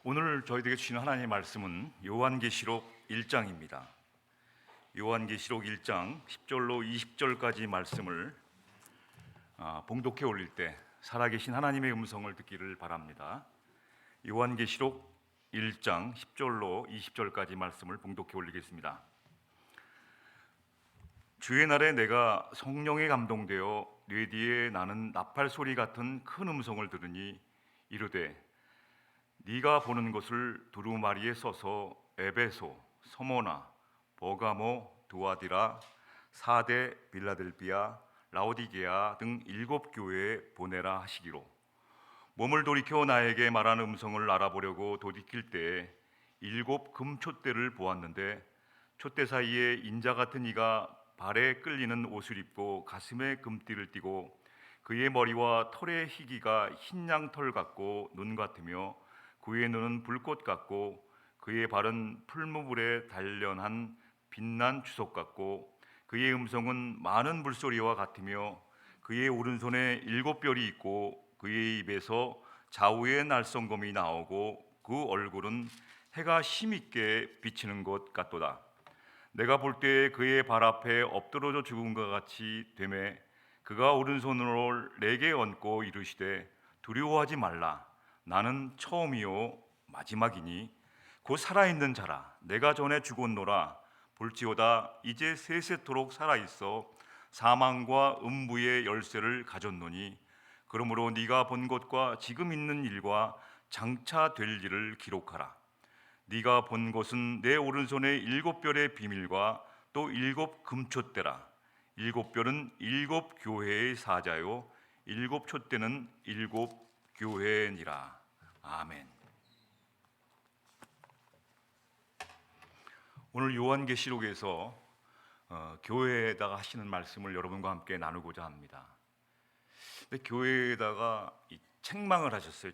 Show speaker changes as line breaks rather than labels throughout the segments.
오늘 저희에게 주신 하나님의 말씀은 요한계시록 1장입니다. 요한계시록 1장 10절로 20절까지 말씀을 봉독해 올릴 때 살아계신 하나님의 음성을 듣기를 바랍니다. 요한계시록 1장 10절로 20절까지 말씀을 봉독해 올리겠습니다. 주의 날에 내가 성령에 감동되어 뇌 뒤에 나는 나팔 소리 같은 큰 음성을 들으니 이르되 네가 보는 것을 두루마리에 써서 에베소, 서모나, 버가모, 두아디라, 사데, 빌라델비아, 라오디게아 등 7교회에 보내라 하시기로 몸을 돌이켜 나에게 말하는 음성을 알아보려고 돌이킬 때에 7 금촛대를 보았는데 촛대 사이에 인자 같은 이가 발에 끌리는 옷을 입고 가슴에 금띠를 띠고 그의 머리와 털의 희기가 흰 양털 같고 눈 같으며 그의 눈은 불꽃 같고 그의 발은 풀무불에 단련한 빛난 주석 같고 그의 음성은 많은 물소리와 같으며 그의 오른손에 7별이 있고 그의 입에서 좌우의 날성검이 나오고 그 얼굴은 해가 힘있게 비치는 것 같도다. 내가 볼 때에 그의 발 앞에 엎드러져 죽은 것 같이 되매 그가 오른손으로 내게 얹고 이르시되 두려워하지 말라. 나는 처음이요 마지막이니 곧 살아있는 자라. 내가 전에 죽었노라. 볼지어다 이제 세세토록 살아있어 사망과 음부의 열쇠를 가졌노니 그러므로 네가 본 것과 지금 있는 일과 장차 될 일을 기록하라. 네가 본 것은 내 오른손에 7별의 비밀과 또 7 금촛대라. 7별은 7 교회의 사자요 7 촛대는 7 교회니라. 아멘. 오늘 요한계시록에서 교회에다가 하시는 말씀을 여러분과 함께 나누고자 합니다. 근데 교회에다가 이 책망을 하셨어요.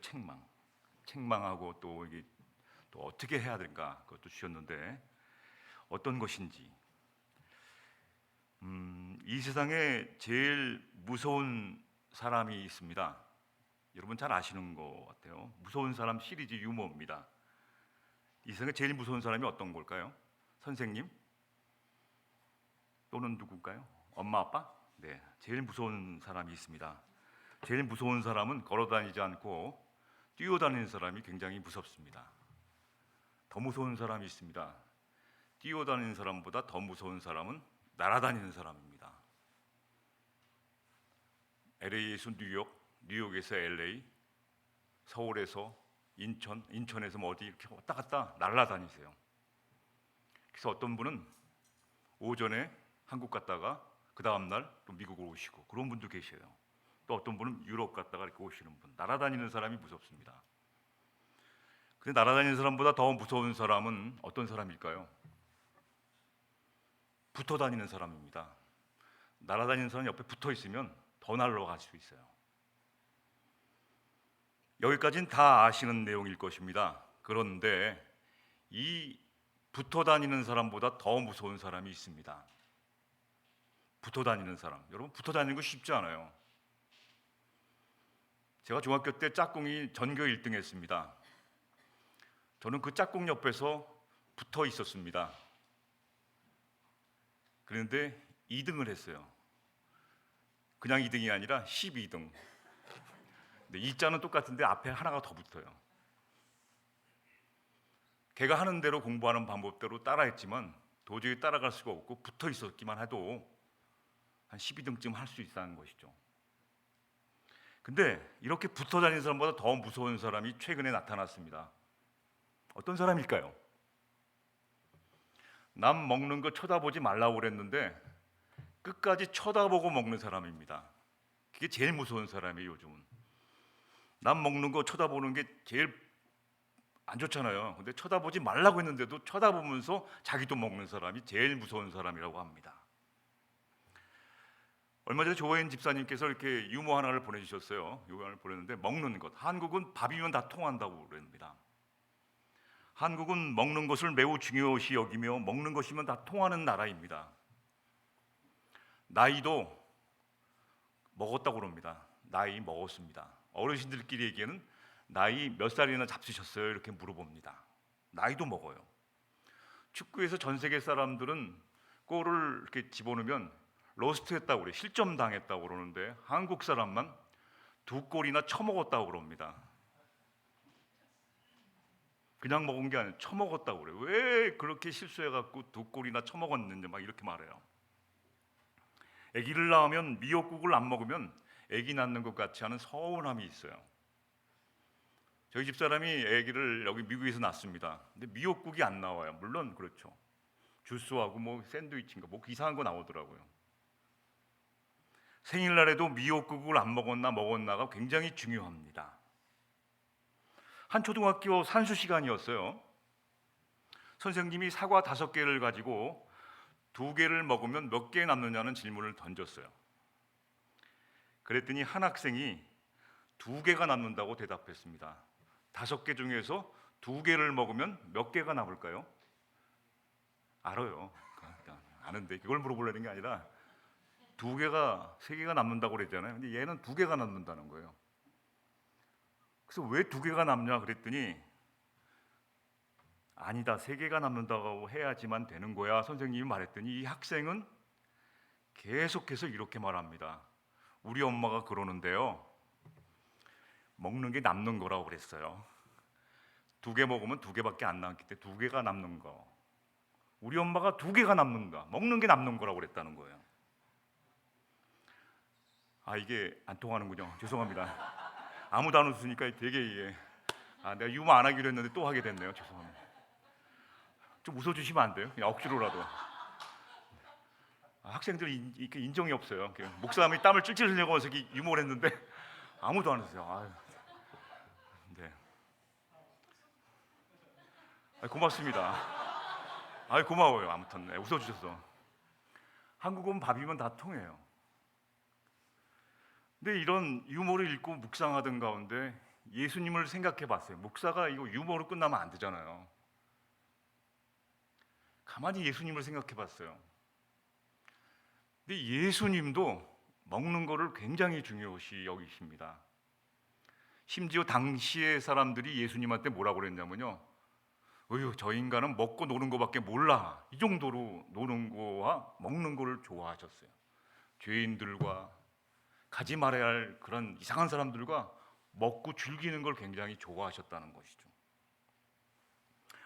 책망하고 또 이게 또 어떻게 해야 될까 그것도 주셨는데 어떤 것인지 이 세상에 제일 무서운 사람이 있습니다. 여러분 잘 아시는 것 같아요. 무서운 사람 시리즈 유머입니다. 이 세상에 제일 무서운 사람이 어떤 걸까요? 선생님? 또는 누굴까요? 엄마, 아빠? 네, 제일 무서운 사람이 있습니다. 제일 무서운 사람은 걸어다니지 않고 뛰어다니는 사람이 굉장히 무섭습니다. 더 무서운 사람이 있습니다. 뛰어다니는 사람보다 더 무서운 사람은 날아다니는 사람입니다. LA에서 뉴욕, 뉴욕에서 LA, 서울에서 인천, 인천에서 뭐 어디 이렇게 왔다 갔다 날아다니세요. 그래서 어떤 분은 오전에 한국 갔다가 그 다음날 또 미국으로 오시고 그런 분도 계셔요. 또 어떤 분은 유럽 갔다가 이렇게 오시는 분. 날아다니는 사람이 무섭습니다. 근데 날아다니는 사람보다 더 무서운 사람은 어떤 사람일까요? 붙어 다니는 사람입니다. 날아다니는 사람 옆에 붙어 있으면 더 날아갈 수 있어요. 여기까지는 다 아시는 내용일 것입니다. 그런데 이 붙어 다니는 사람보다 더 무서운 사람이 있습니다. 붙어 다니는 사람. 여러분 붙어 다니는 거 쉽지 않아요. 제가 중학교 때 짝꿍이 전교 1등 했습니다. 저는 그 짝꿍 옆에서 붙어 있었습니다. 그런데 2등을 했어요. 그냥 2등이 아니라 12등. 근데 이자는 똑같은데 앞에 하나가 더 붙어요. 걔가 하는 대로 공부하는 방법대로 따라했지만 도저히 따라갈 수가 없고 붙어 있었기만 해도 한 12등쯤 할 수 있다는 것이죠. 근데 이렇게 붙어 다니는 사람보다 더 무서운 사람이 최근에 나타났습니다. 어떤 사람일까요? 남 먹는 거 쳐다보지 말라고 그랬는데 끝까지 쳐다보고 먹는 사람입니다. 그게 제일 무서운 사람이에요. 요즘은 남 먹는 거 쳐다보는 게 제일 안 좋잖아요. 근데 쳐다보지 말라고 했는데도 쳐다보면서 자기도 먹는 사람이 제일 무서운 사람이라고 합니다. 얼마 전에 조혜인 집사님께서 이렇게 유머 하나를 보내주셨어요. 유머 하나를 보냈는데 먹는 것. 한국은 밥이면 다 통한다고 그럽니다. 한국은 먹는 것을 매우 중요시 여기며 먹는 것이면 다 통하는 나라입니다. 나이도 먹었다고 그럽니다. 나이 먹었습니다. 어르신들끼리 얘기에는 나이 몇 살이나 잡수셨어요? 이렇게 물어봅니다. 나이도 먹어요. 축구에서 전 세계 사람들은 골을 이렇게 집어넣으면 로스트했다고 그래, 실점 당했다고 그러는데 한국 사람만 2골이나 쳐먹었다고 그럽니다. 그냥 먹은 게 아니라 쳐먹었다고 그래요. 왜 그렇게 실수해갖고 2골이나 쳐먹었는지 막 이렇게 말해요. 아기를 낳으면 미역국을 안 먹으면 아기 낳는 것 같이 하는 서운함이 있어요. 저희 집사람이 아기를 여기 미국에서 낳습니다. 근데 미역국이 안 나와요. 물론 그렇죠. 주스하고 뭐 샌드위치인가 뭐 이상한 거 나오더라고요. 생일날에도 미역국을 안 먹었나가 굉장히 중요합니다. 한 초등학교 산수 시간이었어요. 선생님이 사과 5개를 가지고 2개를 먹으면 몇 개 남느냐는 질문을 던졌어요. 그랬더니 한 학생이 2개가 남는다고 대답했습니다. 5개 중에서 2개를 먹으면 몇 개가 남을까요? 알아요. 아는데 그걸 물어보려는 게 아니라 3개가 남는다고 그랬잖아요. 근데 얘는 2개가 남는다는 거예요. 그래서 왜 2개가 남냐 그랬더니 아니다, 3개가 남는다고 해야지만 되는 거야 선생님이 말했더니 이 학생은 계속해서 이렇게 말합니다. 우리 엄마가 그러는데요, 먹는 게 남는 거라고 그랬어요. 2개 먹으면 2개밖에 안 남기 때문에 2개가 남는 거. 우리 엄마가 2개가 남는가, 먹는 게 남는 거라고 그랬다는 거예요. 아, 이게 안 통하는군요. 죄송합니다. 아무도 안 웃으니까 되게 이게 내가 유머 안 하기로 했는데 또 하게 됐네요. 죄송합니다. 좀 웃어주시면 안 돼요? 그냥 억지로라도. 학생들 이렇게 인정이 없어요. 목사님이 땀을 찔찔 흘리고 해서 유머를 했는데 아무도 안 웃으세요. 아유. 네. 고맙습니다. 고마워요. 아무튼 웃어주셔서. 한국은 밥이면 다 통해요. 근데 이런 유머를 읽고 묵상하던 가운데 예수님을 생각해 봤어요. 목사가 이거 유머로 끝나면 안 되잖아요. 가만히 예수님을 생각해 봤어요. 근데 예수님도 먹는 거를 굉장히 중요시 여기십니다. 심지어 당시의 사람들이 예수님한테 뭐라고 그랬냐면요, 어휴, 저 인간은 먹고 노는 거밖에 몰라, 이 정도로 노는 거와 먹는 거를 좋아하셨어요. 죄인들과 가지 말아야 할 그런 이상한 사람들과 먹고 즐기는 걸 굉장히 좋아하셨다는 것이죠.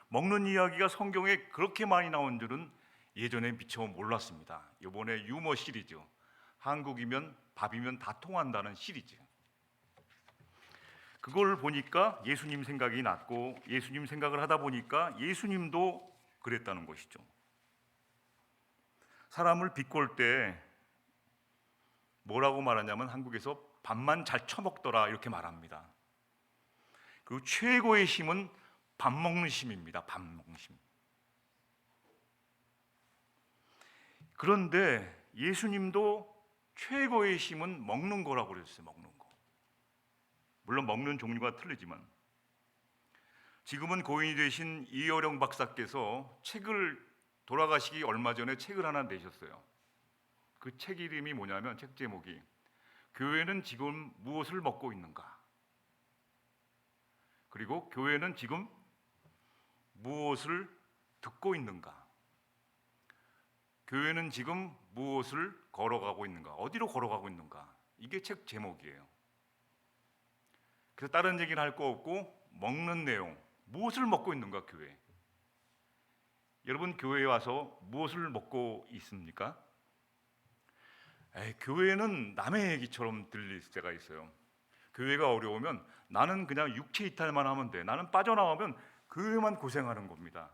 먹는 이야기가 성경에 그렇게 많이 나온 줄은 예전에 미처 몰랐습니다. 이번에 유머 시리즈, 한국이면 밥이면 다 통한다는 시리즈, 그걸 보니까 예수님 생각이 났고, 예수님 생각을 하다 보니까 예수님도 그랬다는 것이죠. 사람을 비꼴 때 뭐라고 말하냐면 한국에서 밥만 잘 처먹더라 이렇게 말합니다. 그 최고의 힘은 밥 먹는 힘입니다. 밥 먹는 힘. 그런데 예수님도 최고의 힘은 먹는 거라고 그랬어요. 먹는 거. 물론 먹는 종류가 틀리지만 지금은 고인이 되신 이어령 박사께서 책을, 돌아가시기 얼마 전에 책을 하나 내셨어요. 그 책 이름이 뭐냐면, 책 제목이 교회는 지금 무엇을 먹고 있는가, 그리고 교회는 지금 무엇을 듣고 있는가, 교회는 지금 무엇을 걸어가고 있는가, 어디로 걸어가고 있는가, 이게 책 제목이에요. 그래서 다른 얘기는 할 거 없고 먹는 내용, 무엇을 먹고 있는가 교회. 여러분 교회에 와서 무엇을 먹고 있습니까? 교회는 남의 얘기처럼 들릴 때가 있어요. 교회가 어려우면 나는 그냥 육체 이탈만 하면 돼, 나는 빠져나오면 교회만 고생하는 겁니다.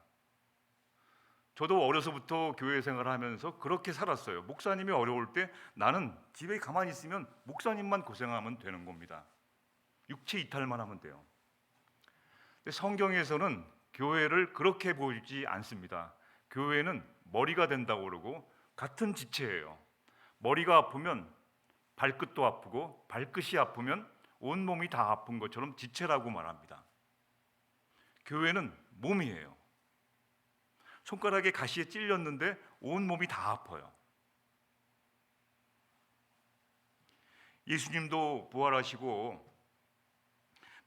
저도 어려서부터 교회 생활을 하면서 그렇게 살았어요. 목사님이 어려울 때 나는 집에 가만히 있으면 목사님만 고생하면 되는 겁니다. 육체 이탈만 하면 돼요. 근데 성경에서는 교회를 그렇게 보이지 않습니다. 교회는 머리가 된다고 그러고 같은 지체예요. 머리가 아프면 발끝도 아프고 발끝이 아프면 온몸이 다 아픈 것처럼 지체라고 말합니다. 교회는 몸이에요. 손가락에 가시에 찔렸는데 온몸이 다 아파요. 예수님도 부활하시고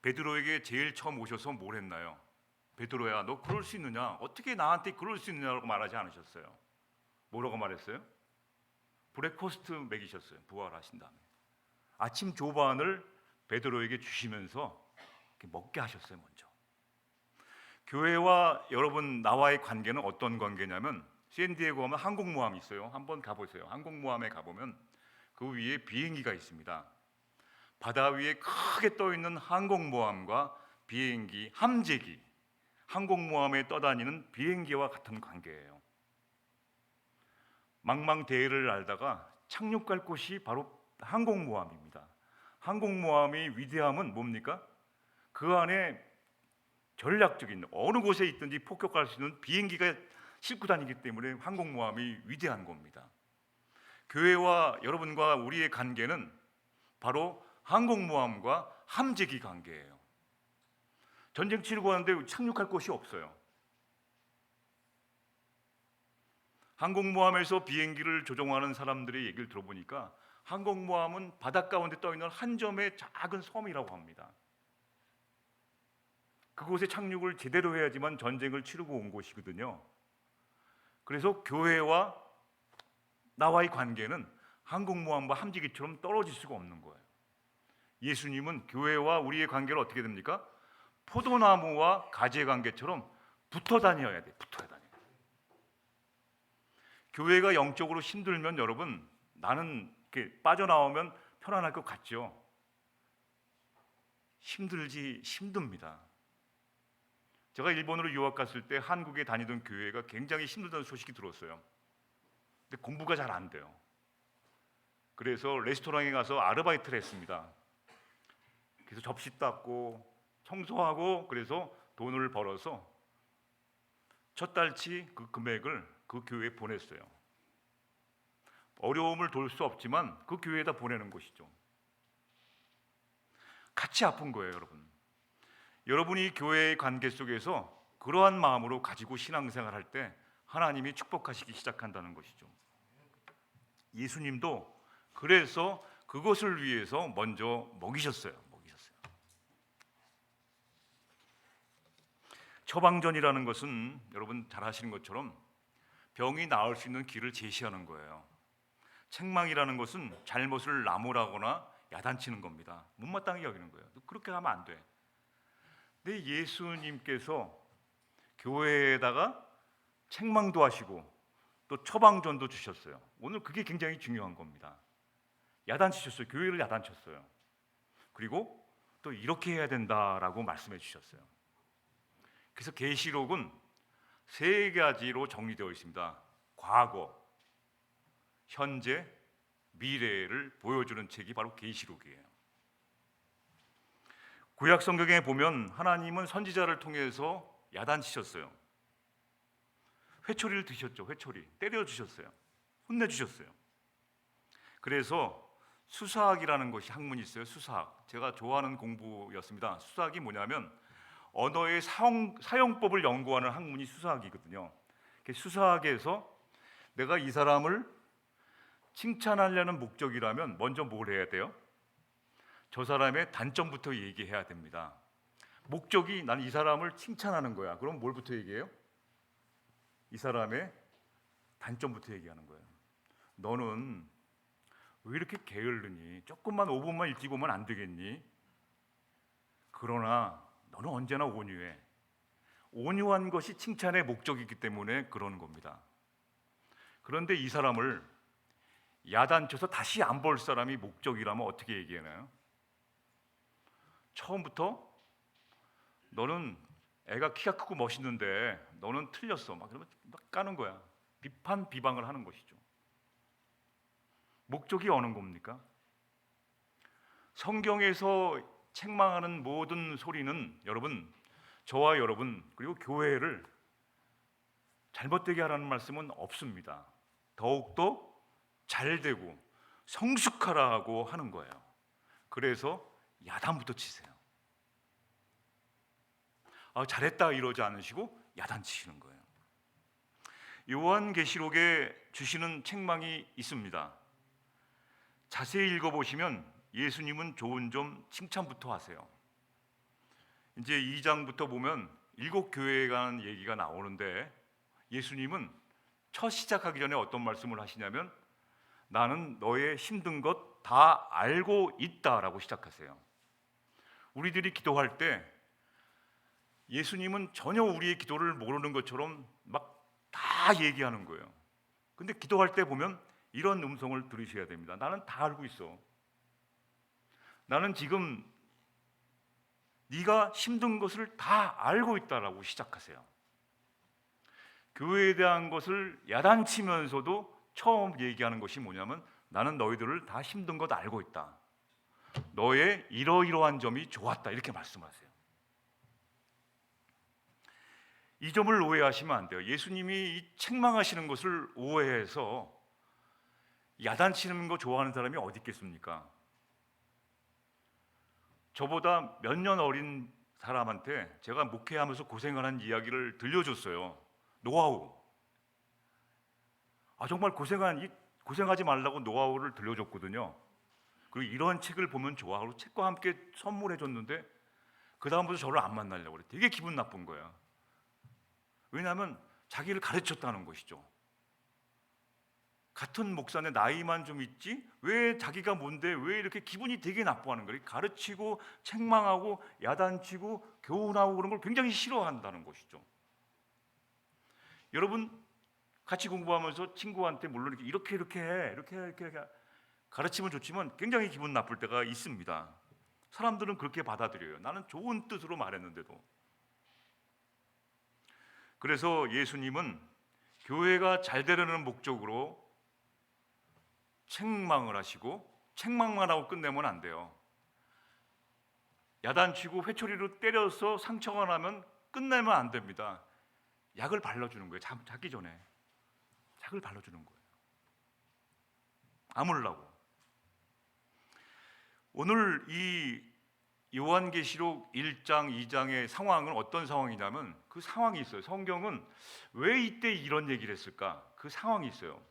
베드로에게 제일 처음 오셔서 뭘 했나요? 베드로야, 너 그럴 수 있느냐? 어떻게 나한테 그럴 수 있느냐고 말하지 않으셨어요. 뭐라고 말했어요? 브레코스트 먹이셨어요. 부활하신 다음에 아침 조반을 베드로에게 주시면서 먹게 하셨어요. 먼저. 교회와 여러분 나와의 관계는 어떤 관계냐면, 샌디에고 하면 항공모함이 있어요. 한번 가보세요. 항공모함에 가보면 그 위에 비행기가 있습니다. 바다 위에 크게 떠 있는 항공모함과 비행기, 함재기, 항공모함에 떠다니는 비행기와 같은 관계예요. 망망대해를 날다가 착륙할 곳이 바로 항공모함입니다. 항공모함의 위대함은 뭡니까? 그 안에 전략적인 어느 곳에 있든지 폭격할 수 있는 비행기가 싣고 다니기 때문에 항공모함이 위대한 겁니다. 교회와 여러분과 우리의 관계는 바로 항공모함과 함재기 관계예요. 전쟁 치르고 하는데 착륙할 곳이 없어요. 항공모함에서 비행기를 조종하는 사람들의 얘기를 들어보니까 항공모함은 바닷가 가운데 떠 있는 한 점의 작은 섬이라고 합니다. 그곳에 착륙을 제대로 해야지만 전쟁을 치르고 온 곳이거든요. 그래서 교회와 나와의 관계는 항공모함과 함재기처럼 떨어질 수가 없는 거예요. 예수님은 교회와 우리의 관계를 어떻게 됩니까? 포도나무와 가지의 관계처럼 붙어 다녀야 돼. 붙어야 다녀. 교회가 영적으로 힘들면 여러분, 나는 이렇게 빠져나오면 편안할 것 같죠? 힘듭니다. 제가 일본으로 유학 갔을 때 한국에 다니던 교회가 굉장히 힘들다는 소식이 들었어요. 근데 공부가 잘 안 돼요. 그래서 레스토랑에 가서 아르바이트를 했습니다. 그래서 접시 닦고 청소하고, 그래서 돈을 벌어서 첫 달치 그 금액을 그 교회에 보냈어요. 어려움을 돌 수 없지만 그 교회에다 보내는 것이죠. 같이 아픈 거예요, 여러분. 여러분이 교회의 관계 속에서 그러한 마음으로 가지고 신앙생활 할 때 하나님이 축복하시기 시작한다는 것이죠. 예수님도 그래서 그것을 위해서 먼저 먹이셨어요. 처방전이라는 것은 여러분 잘 아시는 것처럼 병이 나을 수 있는 길을 제시하는 거예요. 책망이라는 것은 잘못을 나무라거나 야단치는 겁니다. 못마땅히 여기는 거예요. 그렇게 하면 안 돼. 근데 예수님께서 교회에다가 책망도 하시고 또 처방전도 주셨어요. 오늘 그게 굉장히 중요한 겁니다. 야단치셨어요. 교회를 야단쳤어요. 그리고 또 이렇게 해야 된다라고 말씀해 주셨어요. 그래서 계시록은 세 가지로 정리되어 있습니다. 과거, 현재, 미래를 보여주는 책이 바로 계시록이에요. 구약 성경에 보면 하나님은 선지자를 통해서 야단치셨어요. 회초리를 드셨죠. 회초리 때려주셨어요. 혼내주셨어요. 그래서 수사학이라는 것이 학문이 있어요. 수사학. 제가 좋아하는 공부였습니다. 수사학이 뭐냐면 언어의 사용법을 연구하는 학문이 수사학이거든요. 수사학에서 내가 이 사람을 칭찬하려는 목적이라면 먼저 뭘 해야 돼요? 저 사람의 단점부터 얘기해야 됩니다. 목적이 난 이 사람을 칭찬하는 거야. 그럼 뭘부터 얘기해요? 이 사람의 단점부터 얘기하는 거예요. 너는 왜 이렇게 게을르니? 조금만 5분만 일찍 오면 안 되겠니? 그러나 너는 언제나 온유해. 온유한 것이 칭찬의 목적이기 때문에 그러는 겁니다. 그런데 이 사람을 야단쳐서 다시 안 볼 사람이 목적이라면 어떻게 얘기하나요? 처음부터 너는 애가 키가 크고 멋있는데 너는 틀렸어. 막 그러면 막 까는 거야. 비방을 하는 것이죠. 목적이 어느 겁니까? 성경에서 책망하는 모든 소리는 여러분, 저와 여러분 그리고 교회를 잘못되게 하라는 말씀은 없습니다. 더욱더 잘되고 성숙하라고 하는 거예요. 그래서 야단부터 치세요. 잘했다 이러지 않으시고 야단치시는 거예요. 요한계시록에 주시는 책망이 있습니다. 자세히 읽어보시면 예수님은 좋은 점 칭찬부터 하세요. 이제 2장부터 보면 7교회에 관한 얘기가 나오는데 예수님은 첫 시작하기 전에 어떤 말씀을 하시냐면 나는 너의 힘든 것 다 알고 있다라고 시작하세요. 우리들이 기도할 때 예수님은 전혀 우리의 기도를 모르는 것처럼 막 다 얘기하는 거예요. 근데 기도할 때 보면 이런 음성을 들으셔야 됩니다. 나는 다 알고 있어. 나는 지금 네가 힘든 것을 다 알고 있다라고 시작하세요. 교회에 대한 것을 야단치면서도 처음 얘기하는 것이 뭐냐면 나는 너희들을 다 힘든 것 알고 있다. 너의 이러이러한 점이 좋았다. 이렇게 말씀하세요. 이 점을 오해하시면 안 돼요. 예수님이 이 책망하시는 것을 오해해서 야단치는 거 좋아하는 사람이 어디 있겠습니까? 저보다 몇 년 어린 사람한테 제가 목회하면서 고생을 한 이야기를 들려줬어요. 노하우. 정말 고생하지 말라고 노하우를 들려줬거든요. 그리고 이런 책을 보면 좋아. 그리고 책과 함께 선물해 줬는데 그 다음부터 저를 안 만나려고 그래. 되게 기분 나쁜 거야. 왜냐하면 자기를 가르쳤다는 것이죠. 같은 목사인데 나이만 좀 있지 왜 자기가 뭔데 왜 이렇게 기분이 되게 나빠하는 거예요. 가르치고 책망하고 야단치고 교훈하고 그런 걸 굉장히 싫어한다는 것이죠. 여러분 같이 공부하면서 친구한테 물론 이렇게 해 이렇게 가르치면 좋지만 굉장히 기분 나쁠 때가 있습니다. 사람들은 그렇게 받아들여요. 나는 좋은 뜻으로 말했는데도. 그래서 예수님은 교회가 잘 되려는 목적으로 책망을 하시고 책망만 하고 끝내면 안 돼요. 야단치고 회초리로 때려서 상처가 나면 끝내면 안 됩니다. 약을 발라주는 거예요. 자기 전에 약을 발라주는 거예요. 아물라고. 오늘 이 요한계시록 1장, 2장의 상황은 어떤 상황이냐면 그 상황이 있어요. 성경은 왜 이때 이런 얘기를 했을까? 그 상황이 있어요.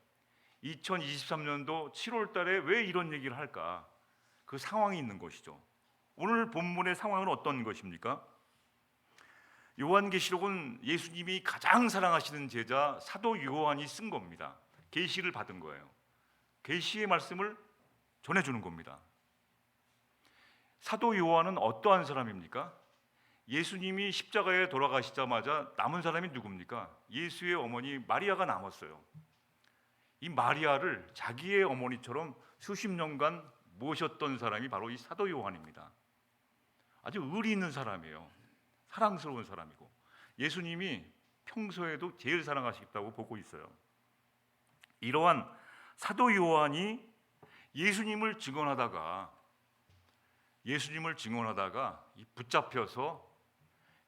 2023년도 7월 달에 왜 이런 얘기를 할까? 그 상황이 있는 것이죠. 오늘 본문의 상황은 어떤 것입니까? 요한계시록은 예수님이 가장 사랑하시는 제자 사도 요한이 쓴 겁니다. 계시를 받은 거예요. 계시의 말씀을 전해주는 겁니다. 사도 요한은 어떠한 사람입니까? 예수님이 십자가에 돌아가시자마자 남은 사람이 누굽니까? 예수의 어머니 마리아가 남았어요. 이 마리아를 자기의 어머니처럼 수십 년간 모셨던 사람이 바로 이 사도 요한입니다. 아주 의리 있는 사람이에요. 사랑스러운 사람이고 예수님이 평소에도 제일 사랑하시겠다고 보고 있어요. 이러한 사도 요한이 예수님을 증언하다가 붙잡혀서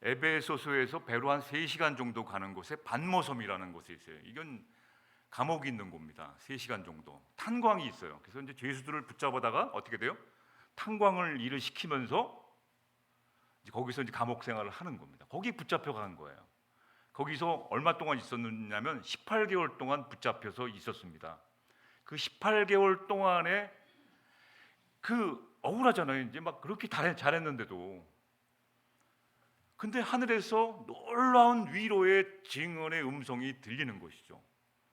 에베소서에서 배로 한 3시간 정도 가는 곳에 반모섬이라는 곳에 있어요. 이건 감옥이 있는 곳입니다. 3시간 정도 탄광이 있어요. 그래서 이제 죄수들을 붙잡아다가 어떻게 돼요? 탄광을 일을 시키면서 이제 거기서 이제 감옥 생활을 하는 겁니다. 거기 붙잡혀 간 거예요. 거기서 얼마 동안 있었느냐면 18개월 동안 붙잡혀서 있었습니다. 그 18개월 동안에 억울하잖아요. 이제 막 그렇게 잘했는데도. 근데 하늘에서 놀라운 위로의 증언의 음성이 들리는 것이죠.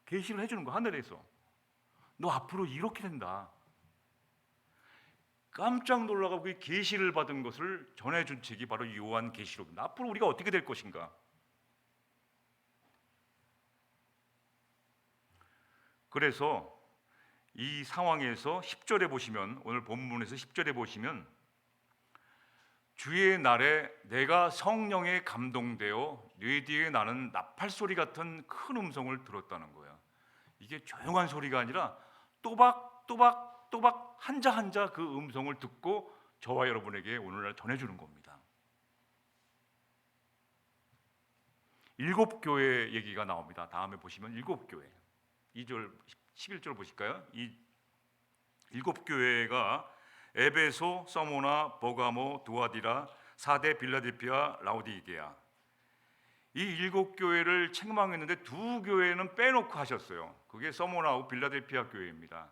계시를 해주는 거, 하늘에서. 너 앞으로 이렇게 된다. 깜짝 놀라고 그 계시를 받은 것을 전해준 책이 바로 요한계시록입니다. 앞으로 우리가 어떻게 될 것인가? 그래서 이 상황에서 10절에 보시면, 오늘 본문에서 10절에 보시면 주의 날에 내가 성령에 감동되어 뇌 뒤에 나는 나팔 소리 같은 큰 음성을 들었다는 거예요. 이게 조용한 소리가 아니라 또박 한자 그 음성을 듣고 저와 여러분에게 오늘날 전해주는 겁니다. 7교회 얘기가 나옵니다. 다음에 보시면 7교회 2절 11절 보실까요? 이 7교회가 에베소, 서모나, 버가모, 두아디라, 사데, 빌라델피아, 라오디게아. 이 7교회를 책망했는데 2교회는 빼놓고 하셨어요. 그게 서모나하고 빌라델피아 교회입니다.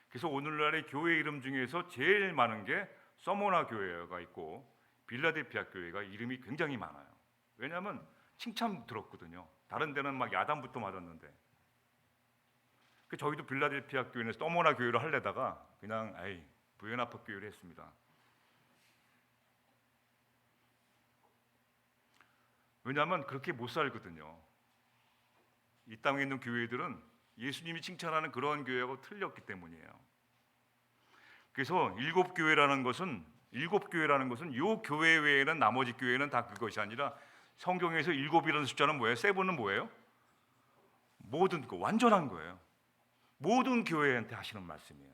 그래서 오늘날의 교회 이름 중에서 제일 많은 게 서모나 교회가 있고 빌라델피아 교회가 이름이 굉장히 많아요. 왜냐하면 칭찬 들었거든요. 다른 데는 막 야단부터 맞았는데, 저희도 빌라델피아 교회는 떠모나 교회를 하려다가 그냥 부에나파 교회를 했습니다. 왜냐하면 그렇게 못 살거든요. 이 땅에 있는 교회들은 예수님이 칭찬하는 그런 교회하고 틀렸기 때문이에요. 그래서 일곱 교회라는 것은 요 교회 외에는 나머지 교회는 다 그것이 아니라, 성경에서 일곱이라는 숫자는 뭐예요? 세븐은 뭐예요? 모든 거, 완전한 거예요. 모든 교회한테 하시는 말씀이에요.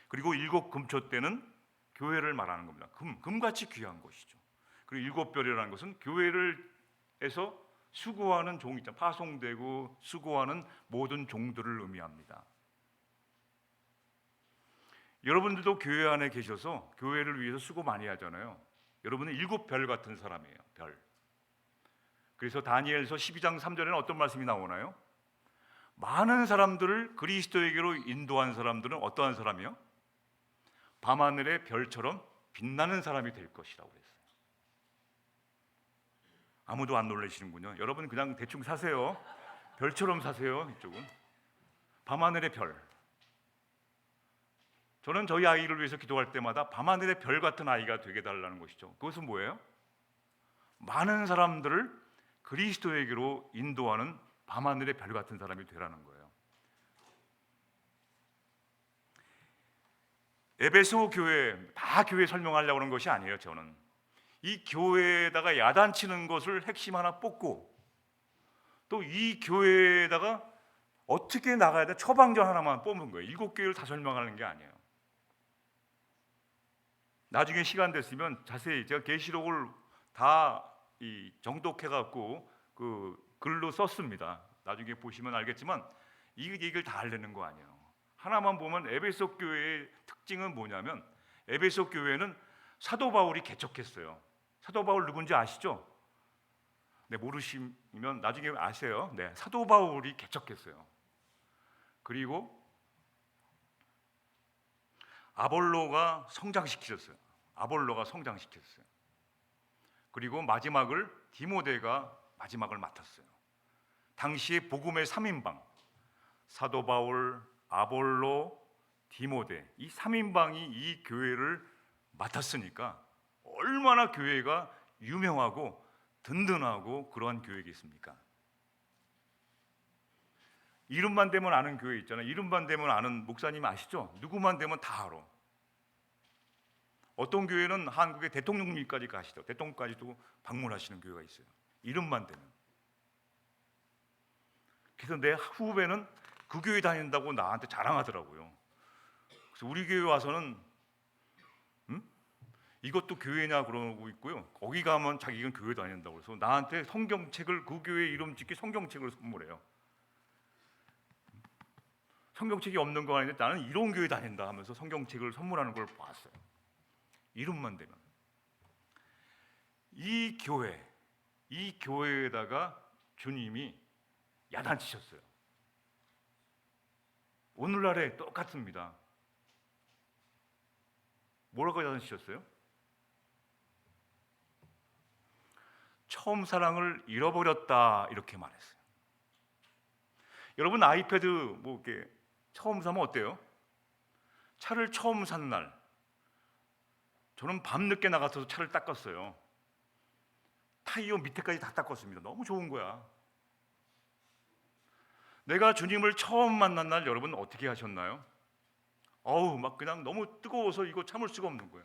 그리고 일곱 금초 때는 교회를 말하는 겁니다. 금같이 귀한 것이죠. 그리고 일곱 별이라는 것은 교회를 해서 수고하는 종 있잖아요. 파송되고 수고하는 모든 종들을 의미합니다. 여러분들도 교회 안에 계셔서 교회를 위해서 수고 많이 하잖아요. 여러분은 일곱 별 같은 사람이에요. 별. 그래서 다니엘서 12장 3절에는 어떤 말씀이 나오나요? 많은 사람들을 그리스도에게로 인도한 사람들은 어떠한 사람이요? 밤하늘의 별처럼 빛나는 사람이 될 것이라고 했어요. 아무도 안 놀라시는군요. 여러분 그냥 대충 사세요. 별처럼 사세요. 이쪽은 밤하늘의 별. 저는 저희 아이를 위해서 기도할 때마다 밤하늘의 별 같은 아이가 되게 달라는 것이죠. 그것은 뭐예요? 많은 사람들을 그리스도에게로 인도하는 밤하늘의 별 같은 사람이 되라는 거예요. 에베소 교회, 다 교회 설명하려고 하는 것이 아니에요. 저는 이 교회에다가 야단치는 것을 핵심 하나 뽑고, 또 이 교회에다가 어떻게 나가야 돼 처방전 하나만 뽑은 거예요. 일곱 교회를 다 설명하는 게 아니에요. 나중에 시간 됐으면 자세히 제가 계시록을 다 정독해 갖고 그 글로 썼습니다. 나중에 보시면 알겠지만 이 얘기를 다 알려는 거 아니에요. 하나만 보면 에베소 교회의 특징은 뭐냐면, 에베소 교회는 사도 바울이 개척했어요. 사도 바울 누군지 아시죠? 네, 모르시면 나중에 아세요. 네, 사도 바울이 개척했어요. 그리고 아볼로가 성장시켰어요. 그리고 마지막을 디모데가 마지막을 맡았어요. 당시에 복음의 3인방, 사도 바울, 아볼로, 디모데, 이 3인방이 이 교회를 맡았으니까 얼마나 교회가 유명하고 든든하고 그러한 교회겠습니까? 이름만 되면 아는 교회 있잖아요. 이름만 되면 아는 목사님 아시죠? 누구만 되면 다 알아. 어떤 교회는 한국의 대통령님까지 가시죠. 대통령까지도 방문하시는 교회가 있어요. 이름만 되면. 그래서 내 후배는 그 교회 다닌다고 나한테 자랑하더라고요. 그래서 우리 교회 와서는 이것도 교회냐 그러고 있고요. 거기 가면 자기는 교회 다닌다고 해서 나한테 성경책을, 그 교회 이름 짓기 성경책을 선물해요. 성경책이 없는 거 아닌데 나는 이런 교회 다닌다 하면서 성경책을 선물하는 걸 봤어요. 이름만 되면. 이 교회에다가 주님이 야단치셨어요. 오늘날에 똑같습니다. 뭐라고 야단치셨어요? 처음 사랑을 잃어버렸다, 이렇게 말했어요. 여러분 아이패드 뭐 이렇게 처음 사면 어때요? 차를 처음 산 날 저는 밤늦게 나가서 차를 닦았어요. 타이어 밑에까지 다 닦았습니다. 너무 좋은 거야. 내가 주님을 처음 만난 날 여러분 어떻게 하셨나요? 막 그냥 너무 뜨거워서 이거 참을 수가 없는 거예요.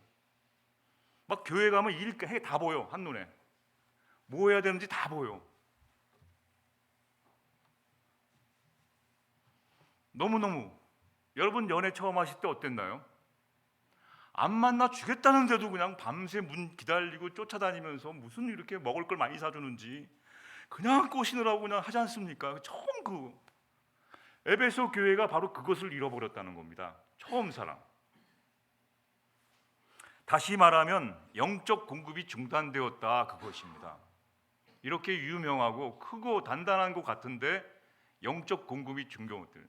막 교회 가면 일 해 다 보여, 한눈에. 뭐 해야 되는지 다 보여. 너무너무. 여러분 연애 처음 하실 때 어땠나요? 안 만나 주겠다는데도 그냥 밤새 문 기다리고 쫓아다니면서 무슨 이렇게 먹을 걸 많이 사주는지 그냥 꼬시느라고 그냥 하지 않습니까? 처음 에베소 교회가 바로 그것을 잃어버렸다는 겁니다. 처음 사랑. 다시 말하면 영적 공급이 중단되었다, 그것입니다. 이렇게 유명하고 크고 단단한 것 같은데 영적 공급이 중단되었다.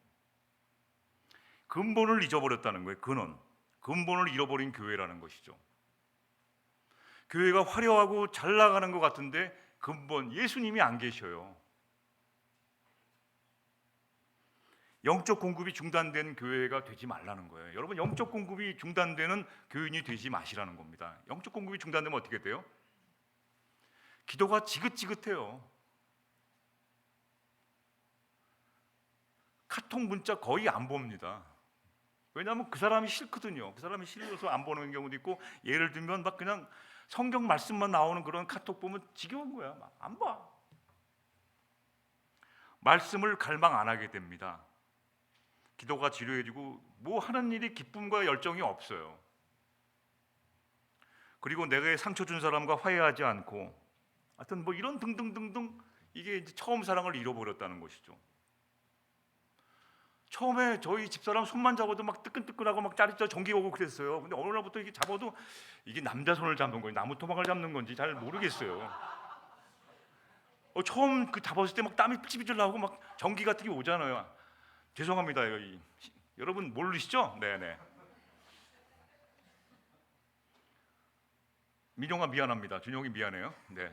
근본을 잊어버렸다는 거예요. 근본을 잃어버린 교회라는 것이죠. 교회가 화려하고 잘 나가는 것 같은데 근본 예수님이 안 계셔요. 영적 공급이 중단된 교회가 되지 말라는 거예요. 여러분, 영적 공급이 중단되는 교인이 되지 마시라는 겁니다. 영적 공급이 중단되면 어떻게 돼요? 기도가 지긋지긋해요. 카톡 문자 거의 안 봅니다. 왜냐하면 그 사람이 싫거든요. 그 사람이 싫어서 안 보는 경우도 있고, 예를 들면 막 그냥 성경 말씀만 나오는 그런 카톡 보면 지겨운 거야. 막 안 봐. 말씀을 갈망 안 하게 됩니다. 기도가 지루해지고 뭐 하는 일이 기쁨과 열정이 없어요. 그리고 내가 상처 준 사람과 화해하지 않고, 하여튼 뭐 이런 등등등등, 이게 이제 처음 사랑을 잃어버렸다는 것이죠. 처음에 저희 집사람 손만 잡아도 막 뜨끈뜨끈하고 막 짜릿짜 전기 오고 그랬어요. 근데 어느 날부터 이게 잡아도 이게 남자 손을 잡는 건지 나무 토막을 잡는 건지 잘 모르겠어요. 처음 그 잡았을 때 막 땀이 삐질삐질 나고 막 전기 같은 게 오잖아요. 죄송합니다. 여러분 모르시죠? 네네. 민용아 미안합니다. 준용이 미안해요. 네.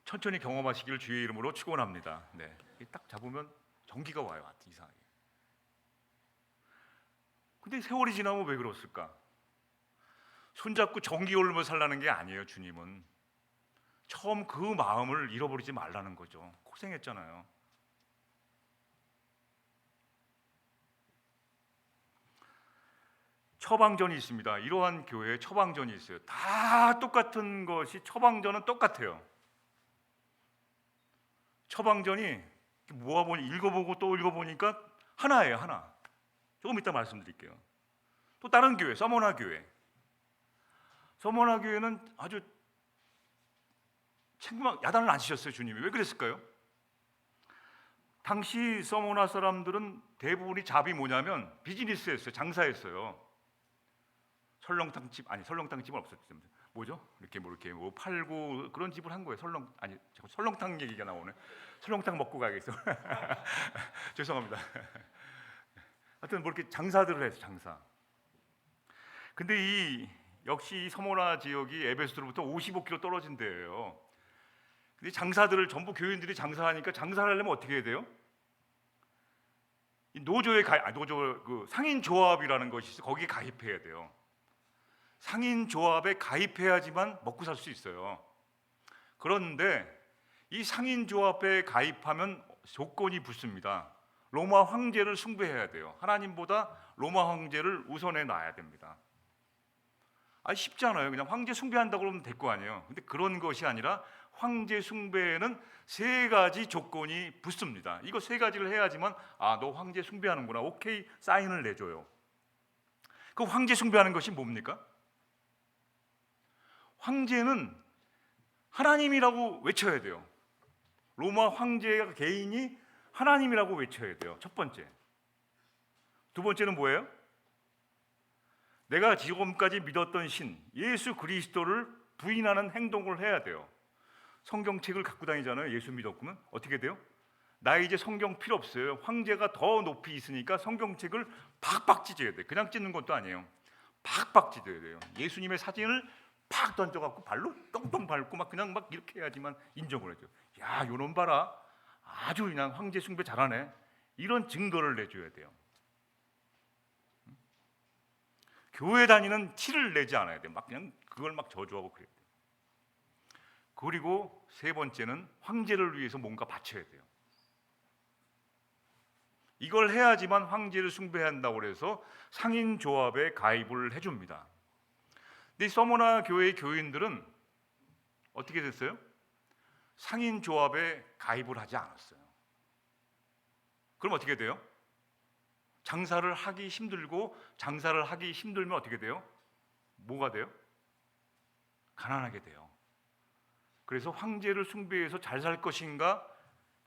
천천히 경험하시길 주의 이름으로 축원합니다. 네. 딱 잡으면 전기가 와요. 이상하게. 근데 세월이 지나면 왜 그렇을까? 손잡고 전기 오르며 살라는 게 아니에요. 주님은 처음 그 마음을 잃어버리지 말라는 거죠. 고생했잖아요. 처방전이 있습니다. 이러한 교회에 처방전이 있어요. 다 똑같은 것이, 처방전은 똑같아요. 처방전이 모아보니, 읽어보고 또 읽어보니까 하나예요. 하나. 조금 이따 말씀드릴게요. 또 다른 교회, 서머나 교회. 서머나 교회는 아주 책망, 야단을 안 치셨어요. 주님이. 왜 그랬을까요? 당시 서머나 사람들은 대부분이 잡이 뭐냐면 비즈니스였어요. 장사했어요. 설렁탕집, 아니 설렁탕집은 없었죠. 뭐죠? 이렇게 뭐 팔고 그런 집을 한 거예요. 설렁탕 얘기가 나오네. 설렁탕 먹고 가겠어. 죄송합니다. 하여튼 뭐 이렇게 장사들을 해서 장사. 근데 역시 이 서모나 지역이 에베소로부터 55km 떨어진 데예요. 근데 장사들을 전부 교인들이 장사하니까, 장사를 하려면 어떻게 해야 돼요? 이 노조에 그 상인 조합이라는 것이 있어. 거기에 가입해야 돼요. 상인 조합에 가입해야지만 먹고 살 수 있어요. 그런데 이 상인 조합에 가입하면 조건이 붙습니다. 로마 황제를 숭배해야 돼요. 하나님보다 로마 황제를 우선해 놔야 됩니다. 쉽지 않아요. 그냥 황제 숭배한다고 그러면 될 거 아니에요. 근데 그런 것이 아니라 황제 숭배에는 3가지 조건이 붙습니다. 이거 3가지를 해야지만 너 황제 숭배하는구나, 오케이, 사인을 내줘요. 그 황제 숭배하는 것이 뭡니까? 황제는 하나님이라고 외쳐야 돼요. 로마 황제가 개인이 하나님이라고 외쳐야 돼요. 첫 번째. 두 번째는 뭐예요? 내가 지금까지 믿었던 신 예수 그리스도를 부인하는 행동을 해야 돼요. 성경책을 갖고 다니잖아요. 예수 믿었구면 어떻게 돼요? 나 이제 성경 필요 없어요. 황제가 더 높이 있으니까 성경책을 팍팍 찢어야 돼. 그냥 찢는 것도 아니에요. 팍팍 찢어야 돼요. 예수님의 사진을 팍 던져갖고 발로 똥똥 밟고 막 그냥 막 이렇게 해야지만 인정을 해줘. 야, 요놈 봐라, 아주 그냥 황제 숭배 잘하네. 이런 증거를 내줘야 돼요. 교회 다니는 티를 내지 않아야 돼요. 막 그냥 그걸 막 저주하고 그래야 돼요. 그리고 3번째는 황제를 위해서 뭔가 바쳐야 돼요. 이걸 해야지만 황제를 숭배한다고 해서 상인 조합에 가입을 해줍니다. 근데 서머나 교회의 교인들은 어떻게 됐어요? 상인 조합에 가입을 하지 않았어요. 그럼 어떻게 돼요? 장사를 하기 힘들고, 장사를 하기 힘들면 어떻게 돼요? 뭐가 돼요? 가난하게 돼요. 그래서 황제를 숭배해서 잘 살 것인가,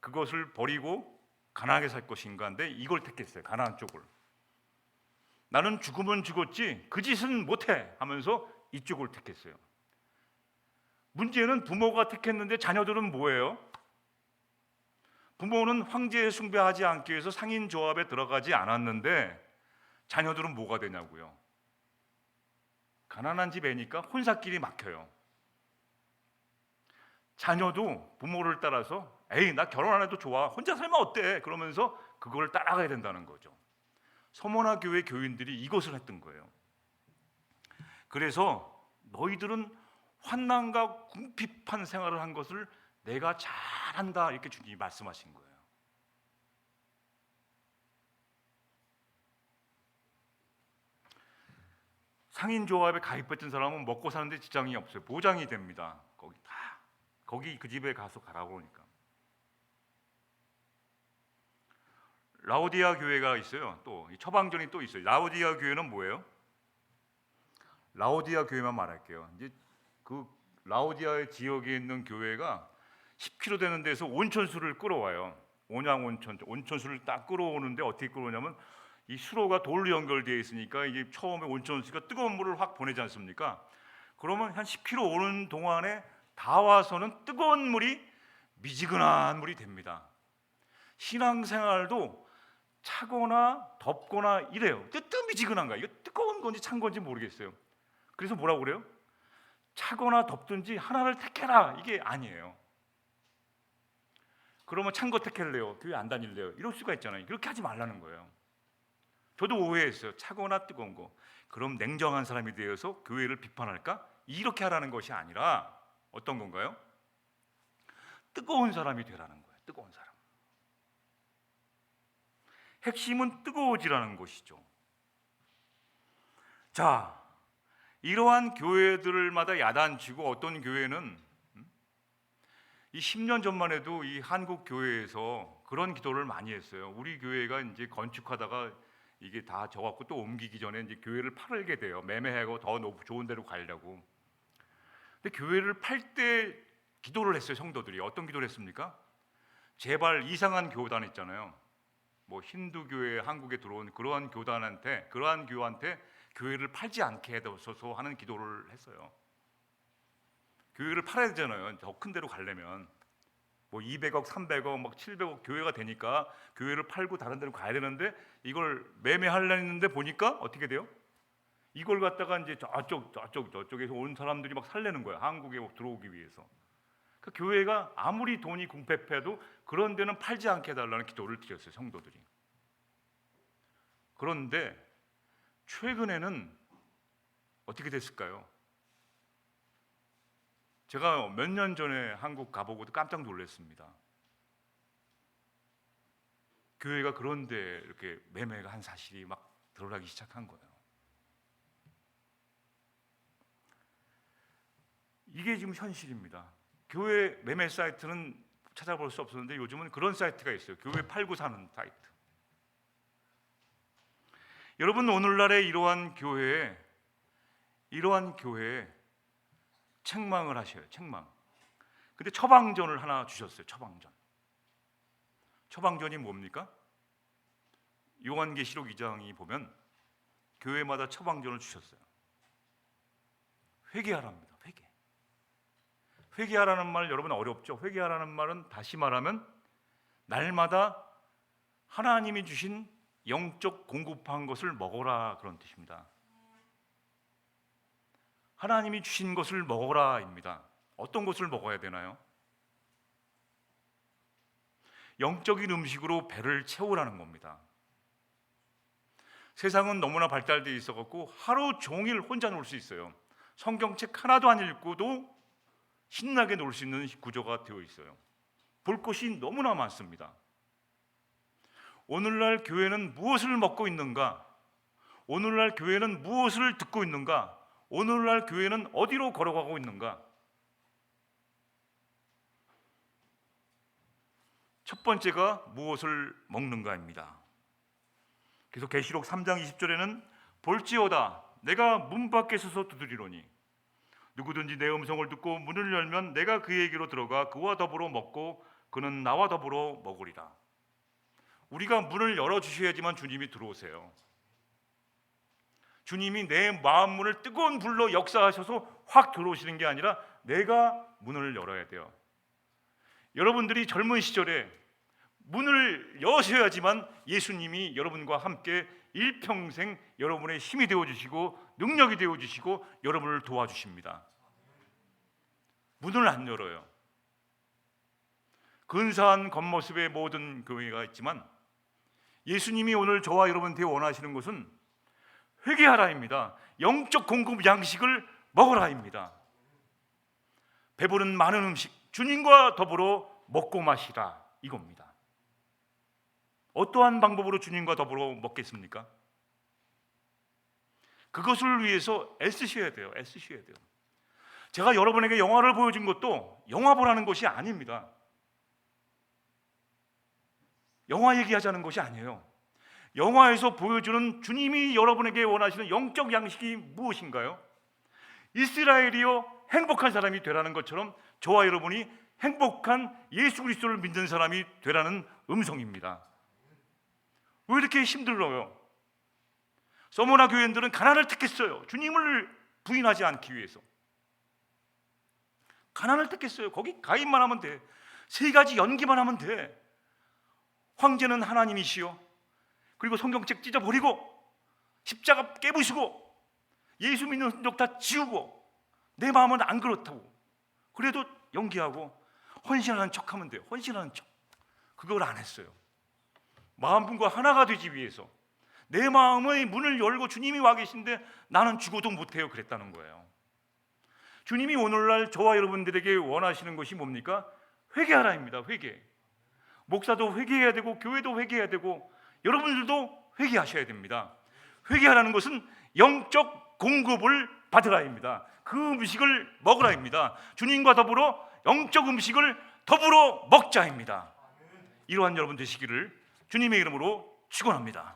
그것을 버리고 가난하게 살 것인가인데 이걸 택했어요. 가난한 쪽을. 나는 죽으면 죽었지 그 짓은 못해 하면서 이쪽을 택했어요. 문제는 부모가 택했는데 자녀들은 뭐예요? 부모는 황제에 숭배하지 않기 위해서 상인 조합에 들어가지 않았는데 자녀들은 뭐가 되냐고요? 가난한 집 애니까 혼사끼리 막혀요. 자녀도 부모를 따라서 에이 나 결혼 안 해도 좋아, 혼자 살면 어때, 그러면서 그걸 따라가야 된다는 거죠. 서머나 교회 교인들이 이것을 했던 거예요. 그래서 너희들은 환난과 궁핍한 생활을 한 것을 내가 잘한다, 이렇게 주님이 말씀하신 거예요. 상인조합에 가입했던 사람은 먹고 사는데 지장이 없어요. 보장이 됩니다. 거기 그 집에 가서 가라고 그러니까. 라오디아 교회가 있어요. 또 처방전이 또 있어요. 라오디아 교회는 뭐예요? 라오디아 교회만 말할게요. 이제 그 라오디아 지역에 있는 교회가 10km 되는 데서 온천수를 끌어와요. 온양 온천수를 딱 끌어오는데 어떻게 끌어오냐면 이 수로가 돌로 연결되어 있으니까 이게 처음에 온천수가 뜨거운 물을 확 보내지 않습니까? 그러면 한 10km 오는 동안에 다 와서는 뜨거운 물이 미지근한 물이 됩니다. 신앙생활도 차거나 덥거나 이래요. 뜨미지근한 거야. 이거 뜨거운 건지 찬 건지 모르겠어요. 그래서 뭐라고 그래요? 차거나 덥든지 하나를 택해라, 이게 아니에요. 그러면 찬 거 택할래요? 교회 안 다닐래요? 이럴 수가 있잖아요. 그렇게 하지 말라는 거예요. 저도 오해했어요. 차거나 뜨거운 거. 그럼 냉정한 사람이 되어서 교회를 비판할까? 이렇게 하라는 것이 아니라 어떤 건가요? 뜨거운 사람이 되라는 거예요. 뜨거운 사람. 핵심은 뜨거워지라는 것이죠. 자, 이러한 교회들마다 야단치고 어떤 교회는 이 10년 전만 해도 이 한국 교회에서 그런 기도를 많이 했어요. 우리 교회가 이제 건축하다가 이게 다 져갖고 또 옮기기 전에 이제 교회를 팔게 돼요. 매매하고 더 좋은 데로 가려고. 근데 교회를 팔 때 기도를 했어요. 성도들이 어떤 기도를 했습니까? 제발 이상한 교단 있잖아요. 뭐 힌두교회 한국에 들어온 그러한 교단한테, 그러한 교회한테 교회를 팔지 않게 해둬서 하는 기도를 했어요. 교회를 팔아야 되잖아요. 더 큰 데로 가려면 뭐 200억, 300억, 막 700억 교회가 되니까 교회를 팔고 다른 데로 가야 되는데 이걸 매매하려고 했는데 보니까 어떻게 돼요? 이걸 갖다가 이제 저쪽에서 온 사람들이 막 살려는 거야. 한국에 들어오기 위해서. 그 교회가 아무리 돈이 궁핍해도 그런 데는 팔지 않게 해달라는 기도를 드렸어요. 성도들이. 그런데 최근에는 어떻게 됐을까요? 제가 몇 년 전에 한국 가보고도 깜짝 놀랐습니다. 교회가 그런데 이렇게 매매가 한 사실이 막 드러나기 시작한 거예요. 이게 지금 현실입니다. 교회 매매 사이트는 찾아볼 수 없었는데 요즘은 그런 사이트가 있어요. 교회 팔고 사는 사이트. 여러분, 오늘날의 이러한 교회에 책망을 하셔요. 책망. 근데 처방전을 하나 주셨어요. 처방전이 뭡니까? 요한계시록 2장이 보면 교회마다 처방전을 주셨어요. 회개하랍니다. 회개하라는 말 여러분 어렵죠? 회개하라는 말은 다시 말하면 날마다 하나님이 주신 영적 공급한 것을 먹어라, 그런 뜻입니다. 하나님이 주신 것을 먹어라입니다. 어떤 것을 먹어야 되나요? 영적인 음식으로 배를 채우라는 겁니다. 세상은 너무나 발달되어 있어갖고 하루 종일 혼자 놀 수 있어요. 성경책 하나도 안 읽고도 신나게 놀 수 있는 구조가 되어 있어요. 볼 것이 너무나 많습니다. 오늘날 교회는 무엇을 먹고 있는가? 오늘날 교회는 무엇을 듣고 있는가? 오늘날 교회는 어디로 걸어가고 있는가? 첫 번째가 무엇을 먹는가입니다. 그래서 계시록 3장 20절에는 볼지어다 내가 문 밖에 서서 두드리노니 누구든지 내 음성을 듣고 문을 열면 내가 그에게로 들어가 그와 더불어 먹고 그는 나와 더불어 먹으리라. 우리가 문을 열어주셔야지만 주님이 들어오세요. 주님이 내 마음 문을 뜨거운 불로 역사하셔서 확 들어오시는 게 아니라 내가 문을 열어야 돼요. 여러분들이 젊은 시절에 문을 여셔야지만 예수님이 여러분과 함께 일평생 여러분의 힘이 되어주시고 능력이 되어주시고 여러분을 도와주십니다. 문을 안 열어요. 근사한 겉모습의 모든 교회가 있지만 예수님이 오늘 저와 여러분한테 원하시는 것은 회개하라입니다. 영적 공급 양식을 먹으라입니다. 배부른 많은 음식 주님과 더불어 먹고 마시라 이겁니다. 어떠한 방법으로 주님과 더불어 먹겠습니까? 그것을 위해서 애쓰셔야 돼요. 애쓰셔야 돼요. 제가 여러분에게 영화를 보여준 것도 영화 보라는 것이 아닙니다. 영화 얘기하자는 것이 아니에요. 영화에서 보여주는 주님이 여러분에게 원하시는 영적 양식이 무엇인가요? 이스라엘이여 행복한 사람이 되라는 것처럼 저와 여러분이 행복한 예수 그리스도를 믿는 사람이 되라는 음성입니다. 왜 이렇게 힘들어요? 서머나 교회들은 가난을 택했어요. 주님을 부인하지 않기 위해서 가난을 택했어요. 거기 가입만 하면 돼. 세 가지 연기만 하면 돼. 황제는 하나님이시여, 그리고 성경책 찢어버리고 십자가 깨부수고 예수 믿는 흔적 다 지우고 내 마음은 안 그렇다고 그래도 연기하고 헌신하는 척하면 돼요. 헌신하는 척. 그걸 안 했어요. 마음분과 하나가 되기 위해서 내 마음의 문을 열고 주님이 와 계신데 나는 죽어도 못해요 그랬다는 거예요. 주님이 오늘날 저와 여러분들에게 원하시는 것이 뭡니까? 회개하라입니다. 회개. 목사도 회개해야 되고 교회도 회개해야 되고 여러분들도 회개하셔야 됩니다. 회개하라는 것은 영적 공급을 받으라입니다. 그 음식을 먹으라입니다. 주님과 더불어 영적 음식을 더불어 먹자입니다. 이러한 여러분 되시기를 주님의 이름으로 축원합니다.